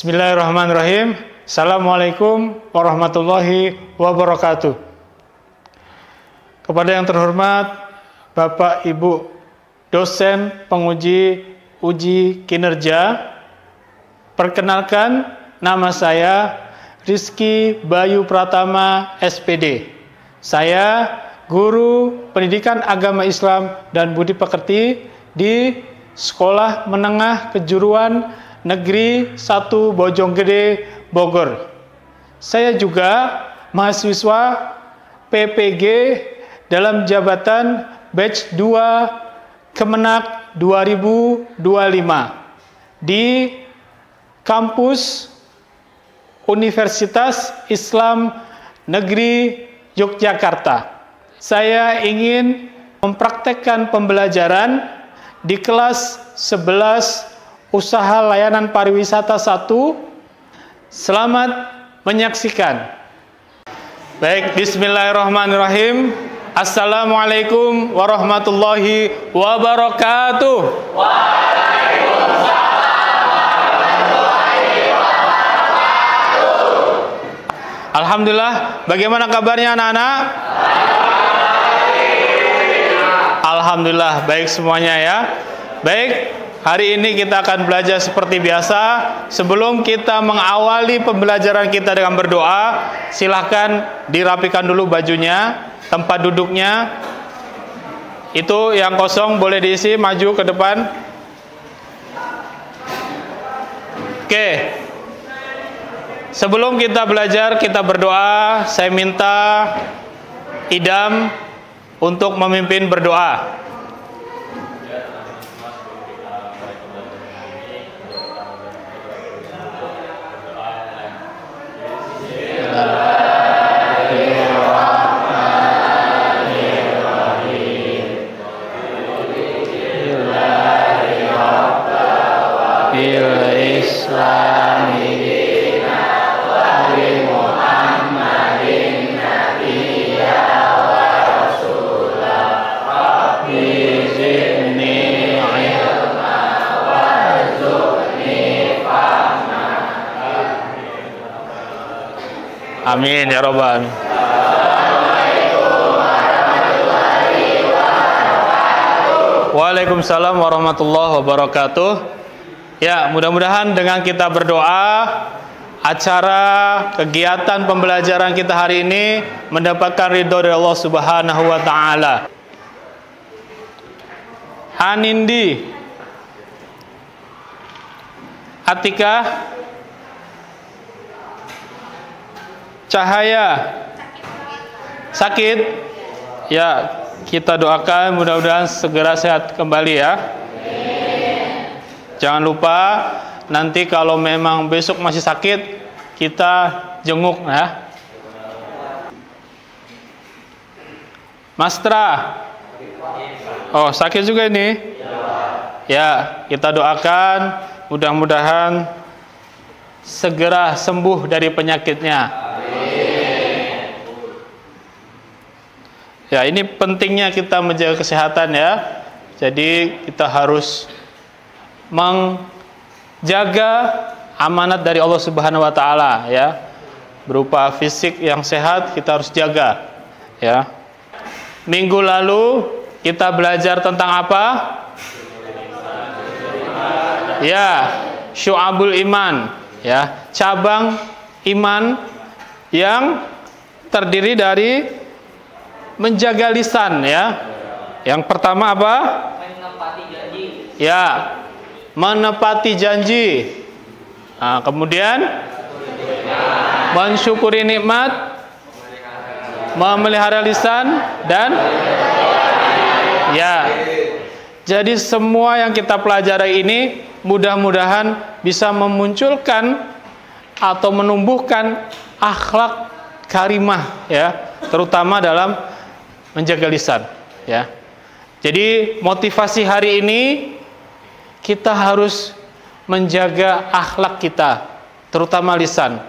Bismillahirrahmanirrahim. Assalamualaikum warahmatullahi wabarakatuh. Kepada yang terhormat Bapak Ibu dosen penguji uji kinerja, perkenalkan, nama saya Rizky Bayu Pratama SPD. Saya guru pendidikan agama Islam dan budi pekerti di Sekolah Menengah Kejuruan Negeri 1 Bojonggede, Bogor. Saya juga mahasiswa PPG dalam jabatan batch 2 Kemenak 2025 di kampus Universitas Islam Negeri Yogyakarta. Saya ingin mempraktekkan pembelajaran di kelas 11 Usaha Layanan Pariwisata 1. Selamat menyaksikan. Baik, bismillahirrahmanirrahim. Assalamualaikum warahmatullahi wabarakatuh. Waalaikumsalam warahmatullahi wabarakatuh. Alhamdulillah, bagaimana kabarnya anak-anak? Alhamdulillah, baik semuanya ya. Baik, hari ini kita akan belajar seperti biasa. Sebelum kita mengawali pembelajaran kita dengan berdoa, silahkan dirapikan dulu bajunya, tempat duduknya. Itu yang kosong boleh diisi, maju ke depan. Oke. Sebelum kita belajar, kita berdoa. Saya minta Idam untuk memimpin berdoa. Amin ya Rabbal alamin. Waalaikumsalam warahmatullahi wabarakatuh. Ya, mudah-mudahan dengan kita berdoa, acara kegiatan pembelajaran kita hari ini mendapatkan ridho dari Allah Subhanahu wa taala. Anindi, Atika, Cahaya, sakit? Ya, kita doakan mudah-mudahan segera sehat kembali ya. Jangan lupa nanti kalau memang besok masih sakit, kita jenguk ya. Mastra, oh sakit juga ini? Ya, kita doakan mudah-mudahan segera sembuh dari penyakitnya. Ya, ini pentingnya kita menjaga kesehatan ya. Jadi kita harus menjaga amanat dari Allah Subhanahu wa taala ya. Berupa fisik yang sehat kita harus jaga ya. Minggu lalu kita belajar tentang apa? Ya, Syu'abul Iman ya, cabang iman yang terdiri dari menjaga lisan ya. Yang pertama apa? Menepati janji. Ya, menepati janji. Nah, kemudian mensyukuri nikmat, memelihara lisan dan ya. Jadi semua yang kita pelajari ini mudah-mudahan bisa memunculkan atau menumbuhkan akhlak karimah ya, terutama dalam menjaga lisan ya. Jadi motivasi hari ini kita harus menjaga akhlak kita, terutama lisan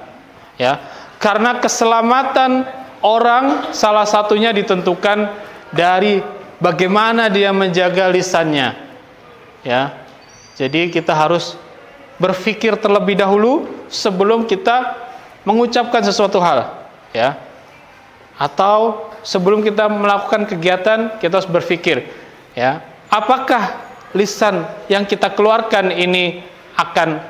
ya. Karena keselamatan orang salah satunya ditentukan dari bagaimana dia menjaga lisannya ya. Jadi kita harus berpikir terlebih dahulu sebelum kita mengucapkan sesuatu hal, ya. Atau sebelum kita melakukan kegiatan, kita harus berpikir, ya, apakah lisan yang kita keluarkan ini akan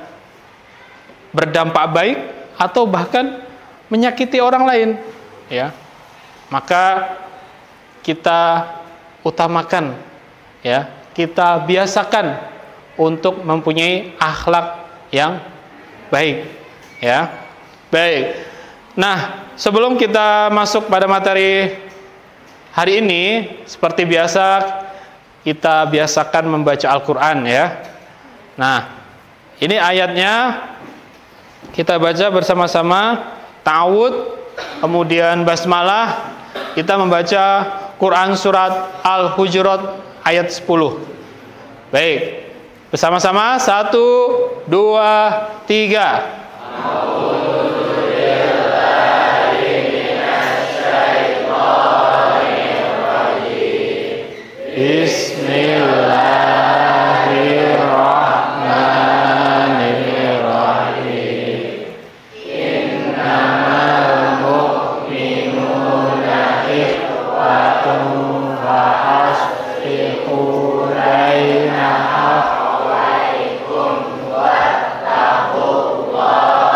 berdampak baik atau bahkan menyakiti orang lain, ya. Maka kita utamakan, ya, kita biasakan untuk mempunyai akhlak yang baik, ya. Baik. Nah, sebelum kita masuk pada materi hari ini, seperti biasa kita biasakan membaca Al-Qur'an, ya. Nah, ini ayatnya kita baca bersama-sama, ta'awud, kemudian basmalah. Kita membaca Quran surat Al-Hujurat ayat 10. Baik, bersama-sama, 1, 2, 3. Bismillahirrahmanirrahim. Innamal mu'minuna ikhwatun fa'aslihu baina akhawaykum wattaqullaha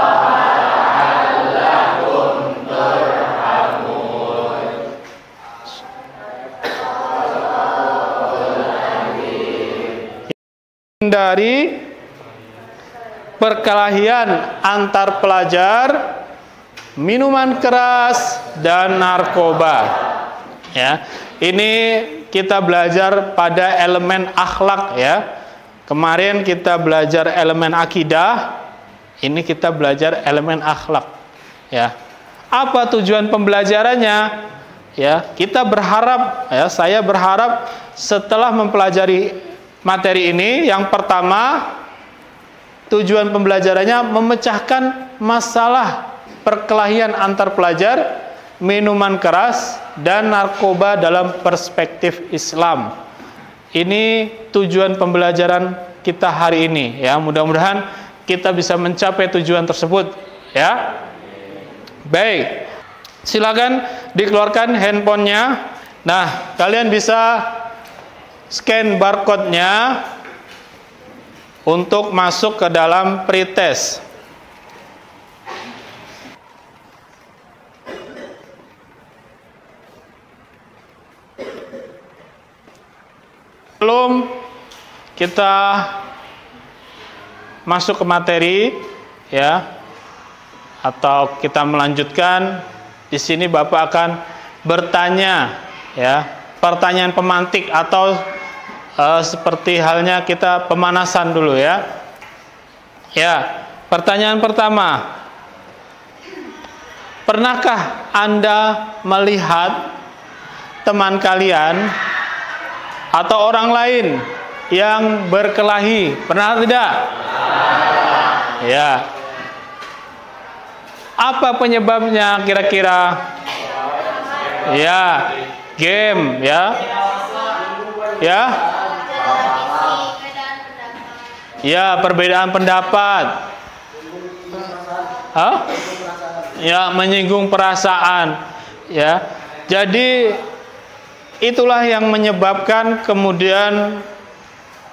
la'allakum turhamun. Dari perkelahian antar pelajar, minuman keras dan narkoba. Ya, ini kita belajar pada elemen akhlak, ya. Kemarin kita belajar elemen akidah, ini kita belajar elemen akhlak. Ya, apa tujuan pembelajarannya? Ya, kita berharap, ya, saya berharap setelah mempelajari materi ini, yang pertama tujuan pembelajarannya memecahkan masalah perkelahian antar pelajar, minuman keras dan narkoba dalam perspektif Islam. Ini tujuan pembelajaran kita hari ini, ya. Mudah-mudahan kita bisa mencapai tujuan tersebut, ya. Baik, silakan dikeluarkan handphonenya. Nah, kalian bisa scan barcode-nya untuk masuk ke dalam pretest. Sebelum kita masuk ke materi, ya, atau kita melanjutkan, di sini Bapak akan bertanya, ya, pertanyaan pemantik atau seperti halnya kita pemanasan dulu, ya. Ya, pertanyaan pertama. Pernahkah Anda melihat teman kalian atau orang lain yang berkelahi? Pernah tidak? Ya. Apa penyebabnya kira-kira? Ya, game, ya. Ya. Ya, perbedaan pendapat. Hah? Ya, menyinggung perasaan. Ya. Jadi itulah yang menyebabkan kemudian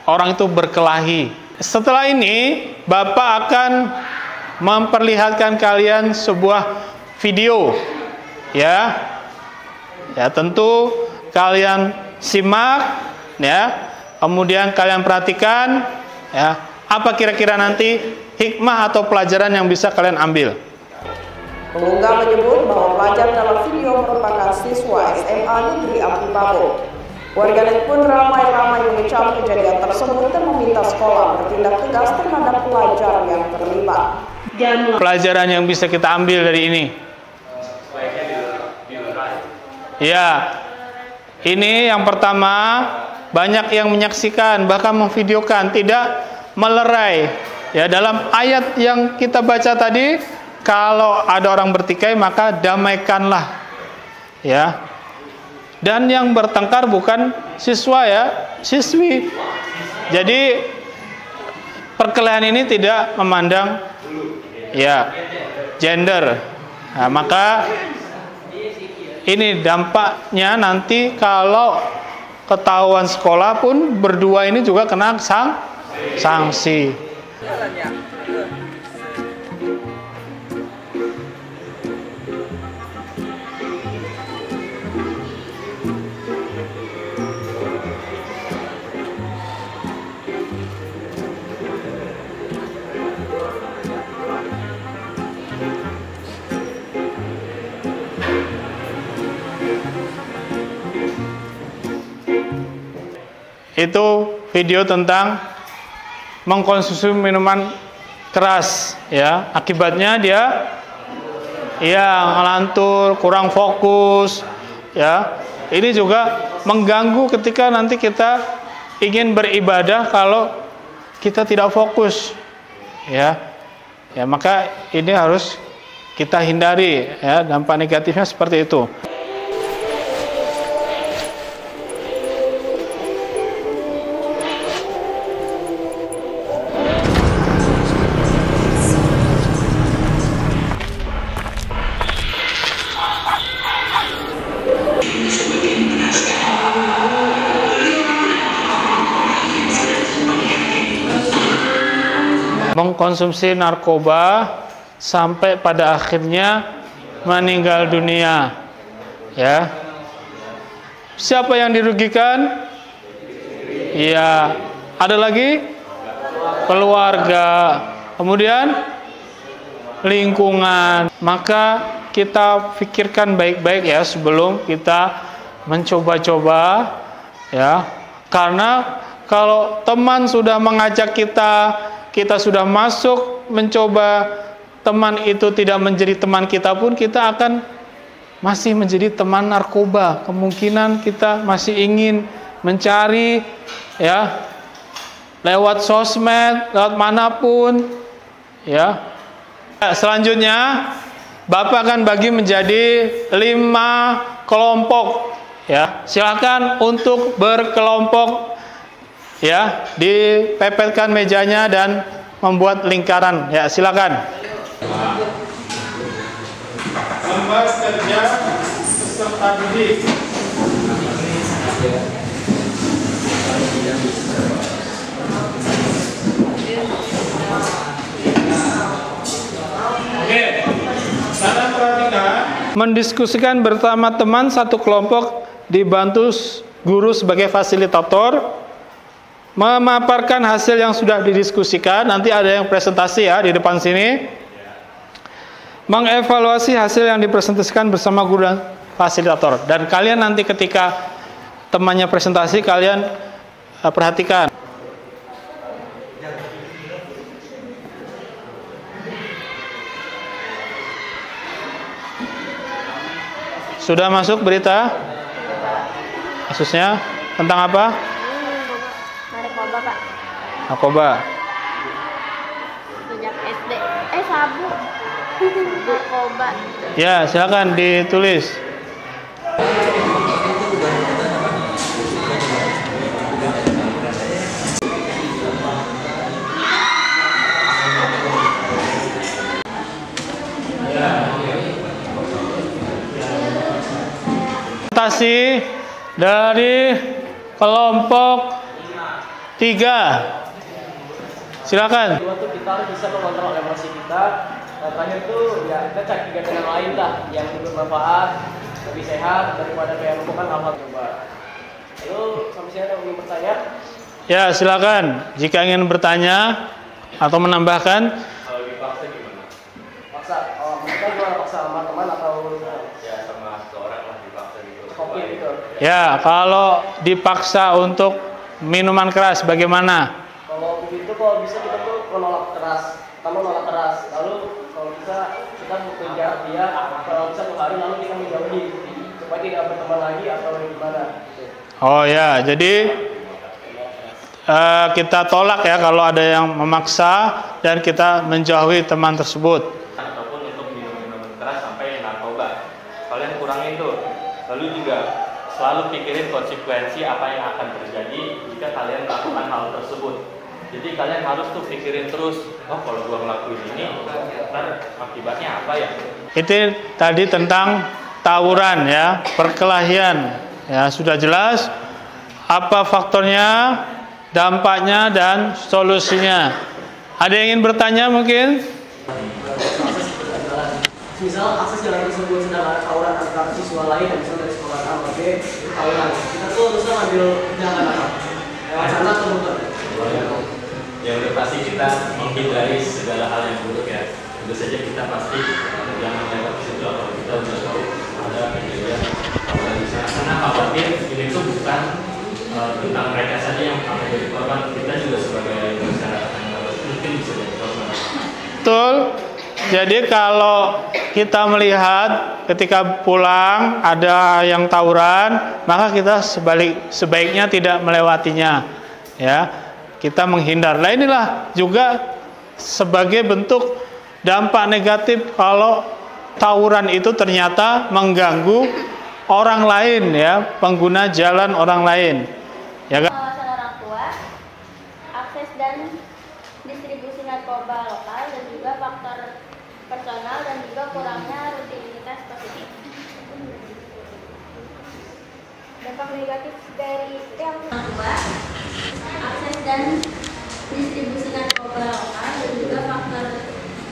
orang itu berkelahi. Setelah ini, Bapak akan memperlihatkan kalian sebuah video. Ya. Ya, tentu kalian simak, ya. Kemudian kalian perhatikan, ya, apa kira-kira nanti hikmah atau pelajaran yang bisa kalian ambil. Pengunggah menyebut bahwa pelajar dalam video merupakan siswa SMA Negeri Api Pabo. Warganet pun ramai-ramai mengecam kejadian tersebut dan meminta sekolah bertindak tegas terhadap pelajar yang terlibat. Pelajaran yang bisa kita ambil dari ini. Ya, ini yang pertama, banyak yang menyaksikan, bahkan memvideokan, tidak melerai. Ya, dalam ayat yang kita baca tadi, kalau ada orang bertikai maka damaikanlah. Ya. Dan yang bertengkar bukan siswa, ya, siswi. Jadi perkelahian ini tidak memandang ya gender. Nah, maka ini dampaknya nanti kalau ketahuan sekolah pun berdua ini juga kena sanksi. Itu video tentang mengkonsumsi minuman keras ya, akibatnya dia ngelantur, kurang fokus ya. Ini juga mengganggu ketika nanti kita ingin beribadah kalau kita tidak fokus ya. Ya, maka ini harus kita hindari ya, dampak negatifnya seperti itu. Mengkonsumsi narkoba sampai pada akhirnya meninggal dunia ya. Siapa yang dirugikan? Ya, ada lagi keluarga, kemudian lingkungan. Maka kita pikirkan baik-baik ya sebelum kita mencoba-coba ya. Karena kalau teman sudah mengajak kita sudah masuk mencoba, teman itu tidak menjadi teman kita pun, kita akan masih menjadi teman narkoba. Kemungkinan kita masih ingin mencari ya lewat sosmed, lewat manapun ya. Selanjutnya Bapak akan bagi menjadi 5 kelompok ya. Silakan untuk berkelompok ya, dipepetkan mejanya dan membuat lingkaran ya, silakan. Lembar kerja peserta didik. Oke, saran perhatikan. Mendiskusikan bersama teman satu kelompok, dibantu guru sebagai fasilitator. Memaparkan hasil yang sudah didiskusikan. Nanti ada yang presentasi ya di depan sini. Mengevaluasi hasil yang dipresentasikan bersama guru dan fasilitator. Dan kalian nanti ketika temannya presentasi, kalian perhatikan. Sudah masuk berita? Kasusnya tentang apa? Narkoba, Pak. Narkoba. Sejak SD. Sabu. Narkoba. Ya, silakan ditulis. Presentasi dari kelompok 3. Silakan. Kedua tuh kita harus bisa mengontrol emosi kita. Dan terakhir tuh ya kita cari kegiatan yang lain lah yang bermanfaat, lebih sehat daripada kayak melakukan hal-hal coba. Lalu sampai sini ada yang ingin bertanya? Ya, silakan. Jika ingin bertanya atau menambahkan. Kalau dipaksa gimana? Paksa? Oh, kita gimana paksa sama teman atau ya sama seseorang lah dipaksa gitu. Kopi gitu. Ya, kalau dipaksa untuk minuman keras bagaimana? Kalau begitu kalau bisa kita tuh menolak keras. Kamu nolak keras. Lalu kalau bisa kita mengejar dia. Kalau bisa 1 hari lalu kita menjauhi supaya tidak berteman lagi atau gimana. Oh ya, jadi kita tolak ya kalau ada yang memaksa dan kita menjauhi teman tersebut. Ataupun untuk minum-minuman keras sampai narkoba. Kalian kurangin tuh. Lalu juga selalu pikirin konsekuensi apa yang akan terjadi jika kalian melakukan hal tersebut. Jadi kalian harus tuh pikirin terus, oh kalau gua ngelakuin ini, ntar akibatnya apa ya? Itu tadi tentang tawuran ya, perkelahian. Ya, sudah jelas apa faktornya, dampaknya dan solusinya. Ada yang ingin bertanya mungkin? Misal akses jalan tersebut sedang ada tawuran antara siswa lain dan misalnya dari sekolah A atau B tawuran, kita tuh harusnya ngambil jalan apa? Lewat sana atau muter? Ya udah pasti kita menghindari segala hal yang buruk ya. Tentu saja kita pasti jangan lewat situ kalau kita udah tahu ada kejadian tawuran di sana. Karena khawatir ini tuh bukan tentang mereka saja yang akan jadi korban, kita juga sebagai masyarakat yang mungkin bisa jadi korban. Betul. Jadi kalau kita melihat ketika pulang ada yang tawuran, maka kita sebaiknya tidak melewatinya. Ya, kita menghindar. Nah, inilah juga sebagai bentuk dampak negatif kalau tawuran itu ternyata mengganggu orang lain ya, pengguna jalan orang lain. Ya kan? Pengawasan orang tua, akses dan distribusi narkoba lokal, dan juga faktor personal dan juga kurangnya rutinitas positif. Dampak negatif dari yang kedua, akses dan distribusi narkoba lokal dan juga faktor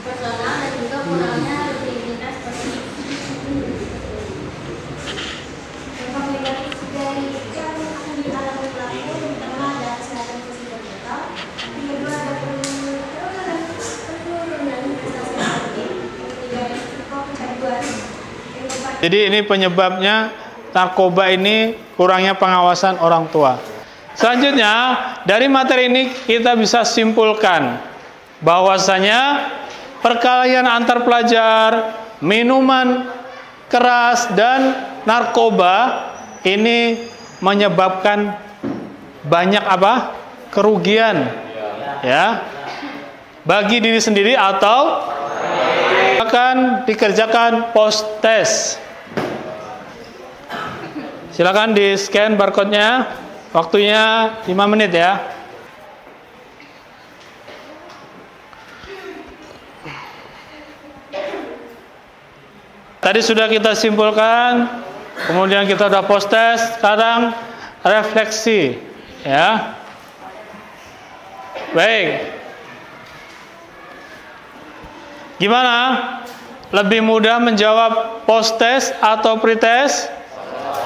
personal dan juga kurangnya rutinitas positif. Dampak negatif dari yang akan dialami pelaku terutama ada kesehatan fisik dan mental. Yang kedua ada penurunan prestasi akademik. Yang ketiga risiko kecanduan. Yang keempat, Jadi ini penyebabnya narkoba ini kurangnya pengawasan orang tua. Selanjutnya, dari materi ini kita bisa simpulkan bahwasanya perkelahian antar pelajar, minuman keras dan narkoba ini menyebabkan banyak apa? Kerugian. Ya. Bagi diri sendiri atau akan dikerjakan post test. Silakan di scan barcode-nya. Waktunya 5 menit ya. Tadi sudah kita simpulkan, kemudian kita sudah post test, sekarang refleksi ya. Baik. Gimana? Lebih mudah menjawab post test atau pre test?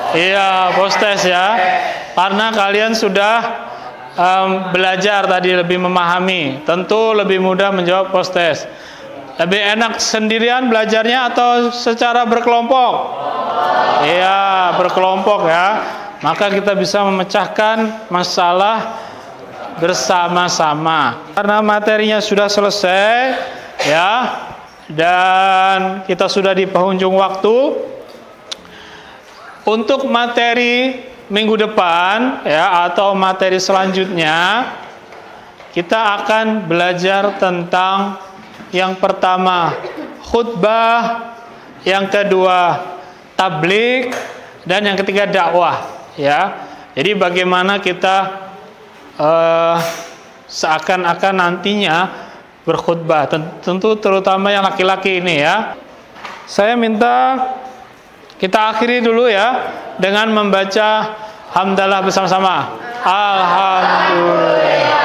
Iya, post test ya. Karena kalian sudah belajar tadi, lebih memahami. Tentu lebih mudah menjawab post test. Lebih enak sendirian belajarnya atau secara berkelompok? Iya, berkelompok ya. Maka kita bisa memecahkan masalah bersama-sama. Karena materinya sudah selesai ya, dan kita sudah di penghujung waktu. Untuk materi minggu depan ya, atau materi selanjutnya, kita akan belajar tentang yang pertama khutbah, yang kedua tabligh, dan yang ketiga dakwah ya. Jadi bagaimana kita seakan-akan nantinya berkhutbah, tentu terutama yang laki-laki ini ya. Saya minta kita akhiri dulu ya dengan membaca hamdalah bersama-sama. Alhamdulillah.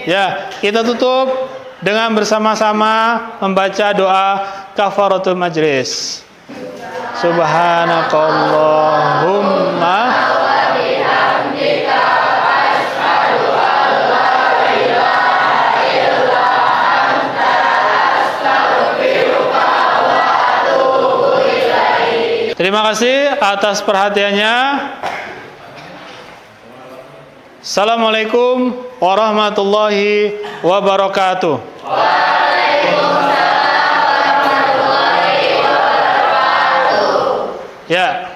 Ya, kita tutup dengan bersama-sama membaca doa kafaratul majlis. Subhanakallahumma wa bihamdika asyhadu an la ilaha illa anta astaghfiruka wa atubu ilaik. Terima kasih atas perhatiannya. Assalamualaikum warahmatullahi wabarakatuh. Waalaikumsalam warahmatullahi wabarakatuh. Ya.